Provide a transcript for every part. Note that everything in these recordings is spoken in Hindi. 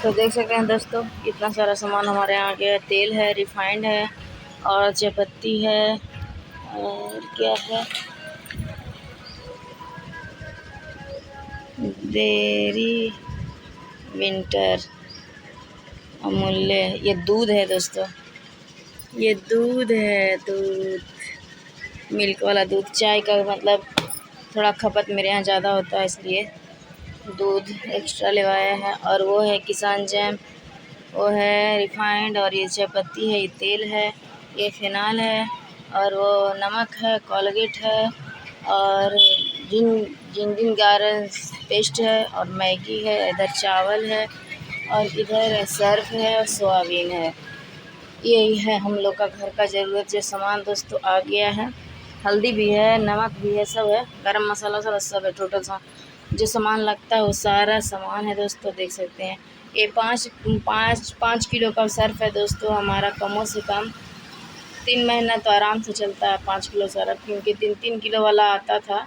तो देख सकते हैं दोस्तों, इतना सारा सामान हमारे यहाँ आ गया है। तेल है, रिफाइंड है और चायपत्ती है और क्या है, डेयरी विंटर, अमूल्य। ये दूध है दोस्तों, ये दूध है, दूध मिल्क वाला दूध। चाय का मतलब थोड़ा खपत मेरे यहाँ ज़्यादा होता है, इसलिए दूध एक्स्ट्रा लेवाया है। और वो है किसान जैम, वो है रिफाइंड, और ये चायपत्ती है, ये तेल है, ये फिनाल है, और वो नमक है, कोलगेट है, और जिंजर गार्लिक पेस्ट है, और मैगी है। इधर चावल है और इधर सर्फ है और सोयाबीन है। यही है हम लोग का घर का ज़रूरत जो सामान दोस्तों आ गया है। हल्दी भी है, नमक भी है, सब है, गरम मसाला सब है। टोटल जो सामान लगता है वो सारा सामान है दोस्तों, देख सकते हैं। ये पाँच किलो का सर्फ है दोस्तों। हमारा कमों से कम 3 महीना तो आराम से चलता है 5 किलो सर्फ, क्योंकि 3-3 किलो वाला आता था।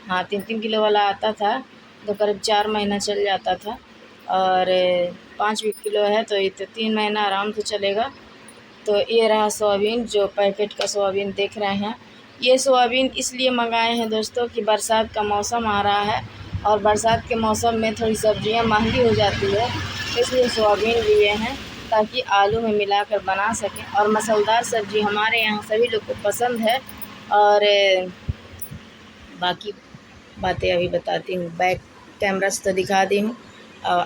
हाँ, 3-3 किलो वाला आता था तो करीब 4 महीना चल जाता था। और 5 किलो है तो ये तो 3 महीना आराम से चलेगा। तो ये रहा सोयाबीन, जो पैकेट का सोयाबीन देख रहे हैं। ये सोयाबीन इसलिए मंगाए हैं दोस्तों कि बरसात का मौसम आ रहा है और बरसात के मौसम में थोड़ी सब्जियां महंगी हो जाती है, इसलिए सोयाबीन लिए हैं ताकि आलू में मिलाकर बना सकें। और मसालेदार सब्ज़ी हमारे यहाँ सभी लोग को पसंद है। और बाकी बातें अभी बताती हूँ। बैक कैमरा से तो दिखा दी हूँ, और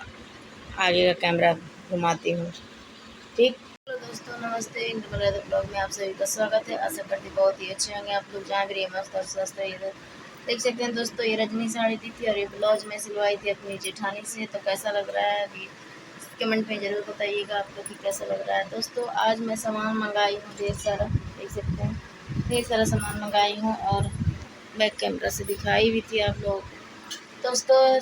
आगे का कैमरा घुमाती हूँ। ठीक। हेलो दोस्तों, नमस्ते। इंद्रमलय ब्लॉग में आप सभी का स्वागत है। आशा करती बहुत ही अच्छे होंगे आप लोग, जहाँ भी रहिए मस्त और स्वस्थ रहिए। देख सकते हैं दोस्तों, ये रजनी साड़ी दी थी और ये ब्लाउज में सिलवाई थी अपनी जेठानी से। तो कैसा लग रहा है अभी कमेंट में ज़रूर बताइएगा आप लोग कि कैसा लग रहा है। दोस्तों आज मैं सामान मंगाई हूँ ढेर सारा, देख सकते हैं ढेर सारा सामान मंगाई हूँ, और बैक कैमरा से दिखाई भी थी आप लोग। दोस्तों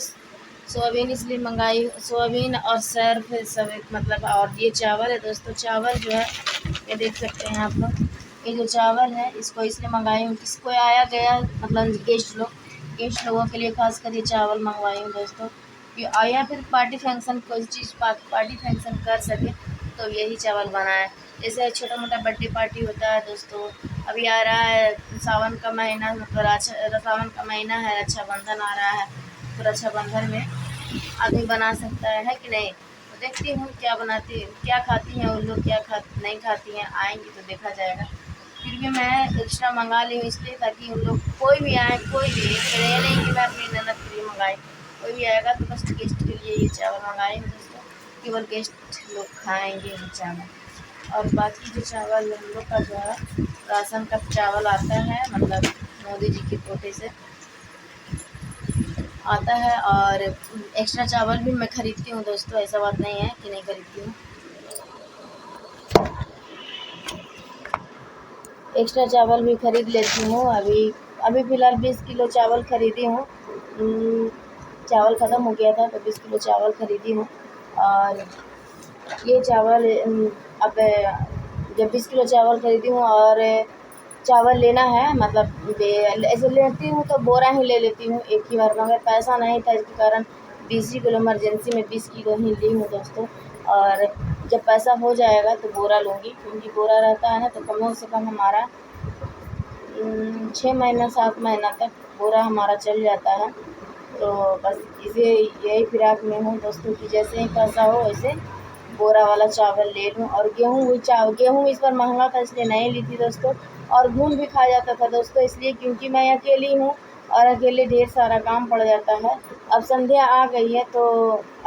सोयाबीन इसलिए मंगाई, सोयाबीन और सर्फ सब मतलब। और ये चावल है दोस्तों, चावल जो है ये देख सकते हैं आप लोग। ये जो चावल है इसको इसलिए मंगाई हूँ, किसको आया गया मतलब गेस्ट लोगों के लिए खास कर ये चावल मंगवाई हूँ दोस्तों, कि या फिर पार्टी फंक्शन, कोई चीज़ पार्टी फंक्शन कर सके तो यही चावल बनाए। जैसे छोटा मोटा बर्थडे पार्टी होता है दोस्तों, अभी आ रहा है सावन का महीना, मतलब सावन का महीना है, रक्षाबंधन आ रहा है। तो रक्षाबंधन में आदमी बना सकता है कि नहीं। तो देखती हूँ क्या बनाती, क्या खाती हैं उन लोग, क्या नहीं खाती हैं, आएंगी तो देखा जाएगा। फिर भी मैं एक्स्ट्रा मंगा ली हूँ इसलिए ताकि उन लोग कोई भी आए, कोई भी, ये नहीं कि मैं अपनी ननद के लिए मंगाई, कोई भी आएगा तो बस गेस्ट के लिए ये चावल मंगाए हैं दोस्तों, केवल गेस्ट लोग खाएंगे ये चावल। और बाकी जो चावल हम लोग का जो है राशन का चावल आता है, मतलब मोदी जी के कोटे से आता है। और एक्स्ट्रा चावल भी मैं ख़रीदती हूँ दोस्तों, ऐसा बात नहीं है कि नहीं खरीदती हूँ। एक्स्ट्रा चावल भी ख़रीद लेती हूँ। अभी फ़िलहाल 20 किलो चावल ख़रीदी हूँ। चावल ख़त्म हो गया था तो 20 किलो चावल ख़रीदी हूँ। और ये चावल अब जब 20 किलो चावल ख़रीदी हूँ और चावल लेना है, मतलब ऐसे लेती हूँ तो बोरा ही ले लेती हूँ एक ही बार, मगर पैसा नहीं था इसके कारण 20 किलो इमरजेंसी में 20 किलो ही ली हूँ दोस्तों। और जब पैसा हो जाएगा तो बोरा लूँगी, क्योंकि बोरा रहता है ना तो कम से कम हमारा 6 महीना 7 महीना तक बोरा हमारा चल जाता है। तो बस इसे यही फिराक में हूँ दोस्तों कि जैसे ही पैसा हो वैसे बोरा वाला चावल ले लूँ। और गेहूँ इस बार महंगा था इसलिए नहीं ली थी दोस्तों। और घून भी खा जाता था दोस्तों, इसलिए क्योंकि मैं अकेली हूँ और अकेले ढेर सारा काम पड़ जाता है। अब संध्या आ गई है तो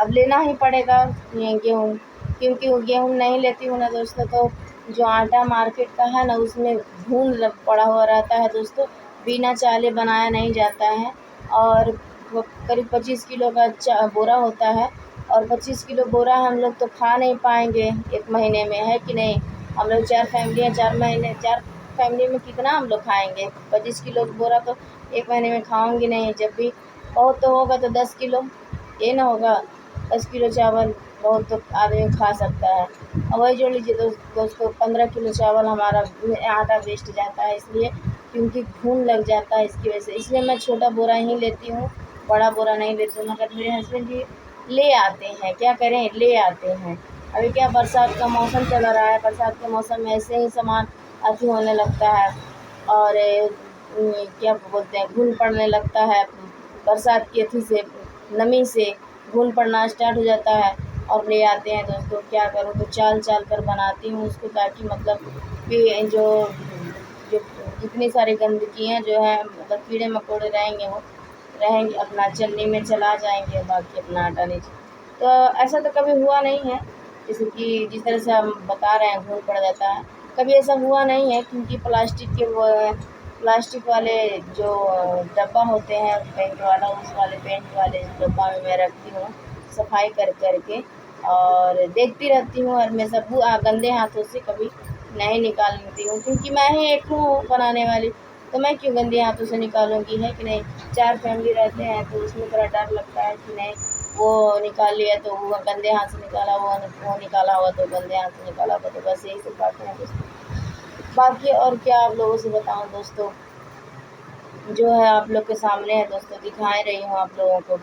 अब लेना ही पड़ेगा गेहूँ, क्योंकि गेहूँ नहीं लेती हूँ ना दोस्तों तो जो आटा मार्केट का है ना उसमें घून पड़ा हुआ रहता है दोस्तों, बिना चाले बनाया नहीं जाता है। और वो करीब 25 किलो का बोरा होता है, और 25 किलो बोरा हम लोग तो खा नहीं पाएंगे एक महीने में, है कि नहीं। हम लोग 4 फैमिली हैं, 4 फैमिली में कितना हम लोग खाएंगे। 25 किलो बोरा तो एक महीने में खाऊंगी नहीं। जब भी बहुत तो होगा तो 10 किलो, ये ना होगा 10 किलो चावल बहुत तो आदमी खा सकता है। और वही जोड़ लीजिए दोस्तों 15 किलो चावल हमारा आटा वेस्ट जाता है, इसलिए क्योंकि घून लग जाता है इसकी वजह से। इसलिए मैं छोटा बोरा ही लेती हूँ, बड़ा बोरा नहीं लेती हूँ। मगर मेरे हस्बैंड भी ले आते हैं, क्या करें, ले आते हैं। अभी क्या बरसात का मौसम चल रहा है, बरसात के मौसम में ऐसे ही सामान अथी होने लगता है और क्या बोलते हैं, घुन पड़ने लगता है। बरसात की अथी से, नमी से घुन पड़ना स्टार्ट हो जाता है और ले आते हैं दोस्तों। क्या करूँ, तो चाल चाल कर बनाती हूँ उसको, ताकि मतलब कि जो जो जितनी सारी गंदगियाँ जो है, मतलब कीड़े मकोड़े रहेंगे वो रहेंगे, अपना चलनी में चला जाएंगे, बाकी अपना आटा नहीं। तो ऐसा तो कभी हुआ नहीं है, जैसे कि जिस तरह से हम बता रहे हैं घून पड़ जाता है, कभी ऐसा हुआ नहीं है, क्योंकि प्लास्टिक वाले जो डब्बा होते हैं पेंट वाला, उस वाले पेंट वाले डब्बा में मैं रखती हूँ सफाई कर करके, और देखती रहती हूँ, और मैं सब गंदे हाथों से कभी नहीं निकालती हूँ, क्योंकि मैं ही एक हूँ बनाने वाली, तो मैं क्यों गंदे हाथों से निकालूंगी, है कि नहीं। 4 फैमिली रहते हैं तो उसमें थोड़ा डर लगता है कि नहीं वो निकाल लिया तो वो गंदे हाथ से निकाला, वो निकाला हुआ तो गंदे हाथ से निकाला हुआ, तो बस यही सब बातें हैं दोस्तों। बाकी और क्या आप लोगों से बताऊं दोस्तों, जो है आप लोग के सामने है दोस्तों, दिखा रही हूँ आप लोगों को।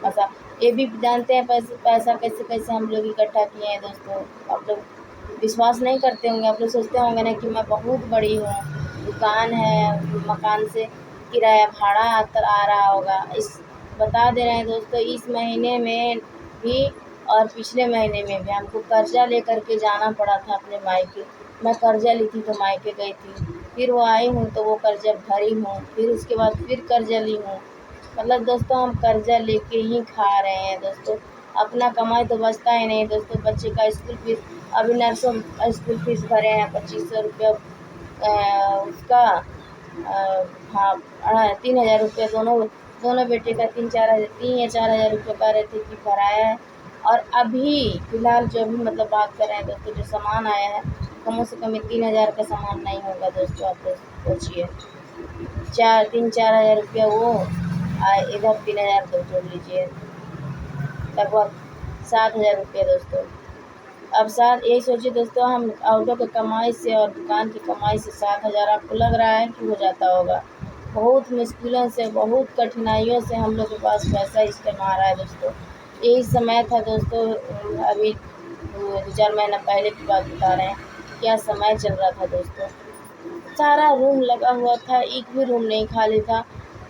ऐसा ये भी जानते हैं पैसा कैसे कैसे हम लोग इकट्ठा किए हैं दोस्तों। आप लोग विश्वास नहीं करते होंगे, आप लोग सोचते होंगे ना कि मैं बहुत बड़ी हूँ, दुकान है, मकान से किराया भाड़ा आ रहा होगा। इस बता दे रहे हैं दोस्तों, इस महीने में भी और पिछले महीने में भी हमको कर्जा लेकर के जाना पड़ा था अपने मायके। मैं कर्जा ली थी तो मायके गई थी, फिर वो आई हूँ तो वो कर्जा भरी हूँ, फिर उसके बाद फिर कर्जा ली हूँ। मतलब दोस्तों हम कर्जा लेके ही खा रहे हैं दोस्तों, अपना कमाई तो बचता ही नहीं दोस्तों। बच्चे का स्कूल फीस, अभी नर्सों स्कूल फीस भरे हैं 2500 रुपया, उसका हाँ 3000 रुपये, दोनों दोनों बेटे का 3 या 4 हज़ार का रहते कि भराया है। और अभी फ़िलहाल जो भी मतलब बात कर रहे हैं दोस्तों, जो सामान आया है कम से कम 3 हज़ार का सामान नहीं होगा दोस्तों, आप लोग सोचिए। 3-4 हज़ार रुपया वो, इधर 3000 तो जोड़ लीजिए, लगभग 7000 रुपये दोस्तों। अब साथ यही सोचिए दोस्तों, हम ऑटो की कमाई से और दुकान की कमाई से 7000 आपको लग रहा है कि हो जाता होगा। बहुत मुश्किलों से, बहुत कठिनाइयों से हम लोग के पास पैसा इस टाइम आ रहा है दोस्तों। यही समय था दोस्तों, अभी 2-4 महीना पहले की बात बता रहे हैं, क्या समय चल रहा था दोस्तों। सारा रूम लगा हुआ था, एक भी रूम नहीं खाली था,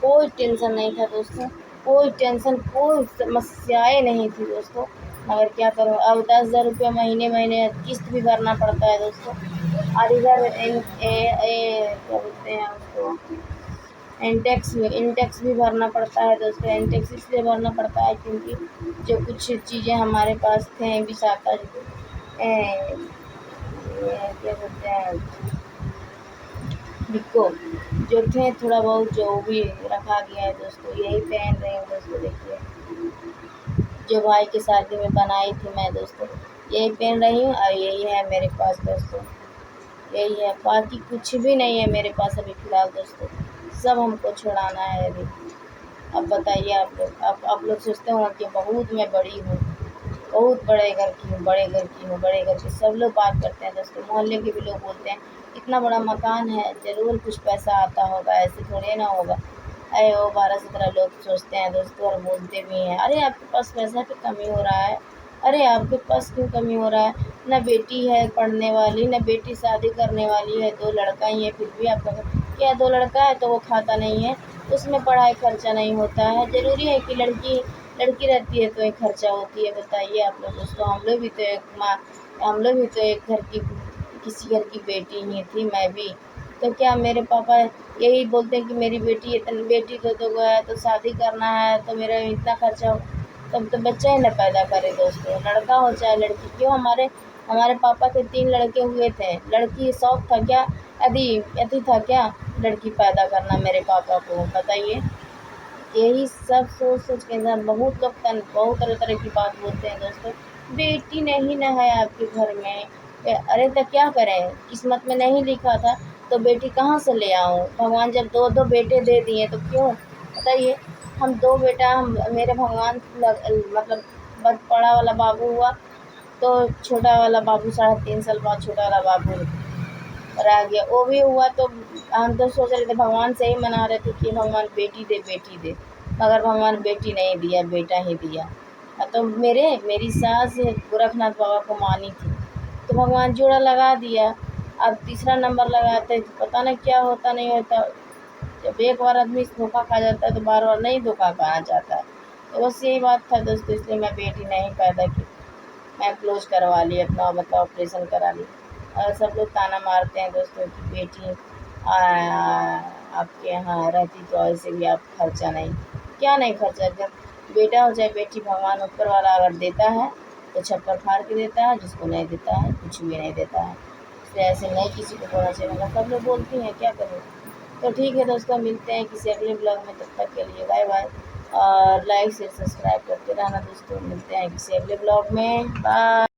कोई टेंशन नहीं था दोस्तों, कोई टेंशन, कोई समस्याएं नहीं थी दोस्तों। मगर क्या करूँ, अब 10,000 रुपये महीने महीने किस्त भी भरना पड़ता है दोस्तों। और इधर क्या बोलते हैं उसको, इनटेक्स भी भरना पड़ता है दोस्तों। इनटेक्स इसलिए भरना पड़ता है क्योंकि जो कुछ चीज़ें हमारे पास थे विशाखा, क्या बोलते हैं, बिको, जो थे थोड़ा बहुत जो भी रखा गया है दोस्तों, यही पहन रही हूँ दोस्तों। देखिए जो भाई की शादी में बनाई थी मैं दोस्तों, यही पहन रही हूँ, और यही है मेरे पास दोस्तों, यही है, बाकी कुछ भी नहीं है मेरे पास अभी फ़िलहाल दोस्तों। सब हमको छुड़ाना है अभी। अब बताइए आप लोग सोचते होंगे कि बहुत मैं बड़ी हूँ, बहुत बड़े घर की हूँ, बड़े घर की हूँ, बड़े घर की, सब लोग बात करते हैं दोस्तों, मोहल्ले के भी लोग बोलते हैं इतना बड़ा मकान है, ज़रूर कुछ पैसा आता होगा, ऐसे थोड़े ना होगा। अरे वो 12-17 लोग सोचते हैं दोस्तों, और बोलते भी हैं, अरे आपके पास पैसा की कमी हो रहा है, अरे आपके पास क्यों कमी हो रहा है, ना बेटी है पढ़ने वाली, ना बेटी शादी करने वाली है, 2 लड़का ही है, फिर भी आपका क्या 2 लड़का है तो वो खाता नहीं है, उसमें पढ़ाई खर्चा नहीं होता है, ज़रूरी है कि लड़की लड़की रहती है तो एक खर्चा होती है। बताइए आप लोग दोस्तों, हम लोग भी तो एक घर की, किसी घर की बेटी ही थी, मैं भी। तो क्या मेरे पापा यही बोलते हैं कि मेरी बेटी इतनी, बेटी तो है तो शादी करना है तो मेरा इतना खर्चा हो, तब तो बच्चा ही न पैदा करे दोस्तों, लड़का हो चाहे लड़की। क्यों हमारे हमारे पापा के 3 लड़के हुए थे, लड़की शौक था क्या, यदि था क्या लड़की पैदा करना मेरे पापा को, बताइए। यही सब सोच सोच के इंसान, बहुत लोग बहुत तरह तरह की बात बोलते हैं दोस्तों, बेटी नहीं ना है आपके घर में। अरे तो क्या करें, किस्मत में नहीं लिखा था तो बेटी कहाँ से ले आऊँ, भगवान जब 2-2 बेटे दे दिए तो क्यों, बताइए। हम 2 बेटा, हम मेरे भगवान मतलब बस बड़ा वाला बाबू हुआ तो छोटा वाला बाबू 3.5 साल बाद छोटा वाला बाबू रह गया, वो भी हुआ तो हम तो सोच रहे थे, भगवान से ही मना रहे थे कि भगवान बेटी दे, बेटी दे, मगर भगवान बेटी नहीं दिया, बेटा ही दिया। तो मेरी सास गोरखनाथ बाबा को मानी थी, तो भगवान जोड़ा लगा दिया। अब तीसरा नंबर लगाते तो पता नहीं क्या होता नहीं होता। जब एक बार आदमी धोखा खा जाता है तो बार बार नहीं धोखा खाना चाहता है। तो बस यही बात था दोस्तों, इसलिए मैं बेटी नहीं पैदा की, मैं क्लोज करवा ली अपना, मतलब ऑपरेशन करा ली। और सब लोग ताना मारते हैं दोस्तों कि बेटी आपके यहाँ रहती तो ऐसे भी आप खर्चा नहीं, क्या नहीं खर्चा। जब बेटा हो चाहे बेटी, भगवान ऊपर वाला अगर देता है तो छप्पर फाड़ के देता है, जिसको नहीं देता है कुछ भी नहीं देता है। इसलिए ऐसे नहीं किसी को बोलना चाहिए, मतलब सब लोग बोलती हैं, क्या करें। तो ठीक है दोस्तों, मिलते हैं किसी अगले ब्लॉग में, तब तक के लिए बाय बाय। और लाइक शेयर सब्सक्राइब करते रहना दोस्तों, मिलते हैं किसी अगले ब्लॉग में, बाय।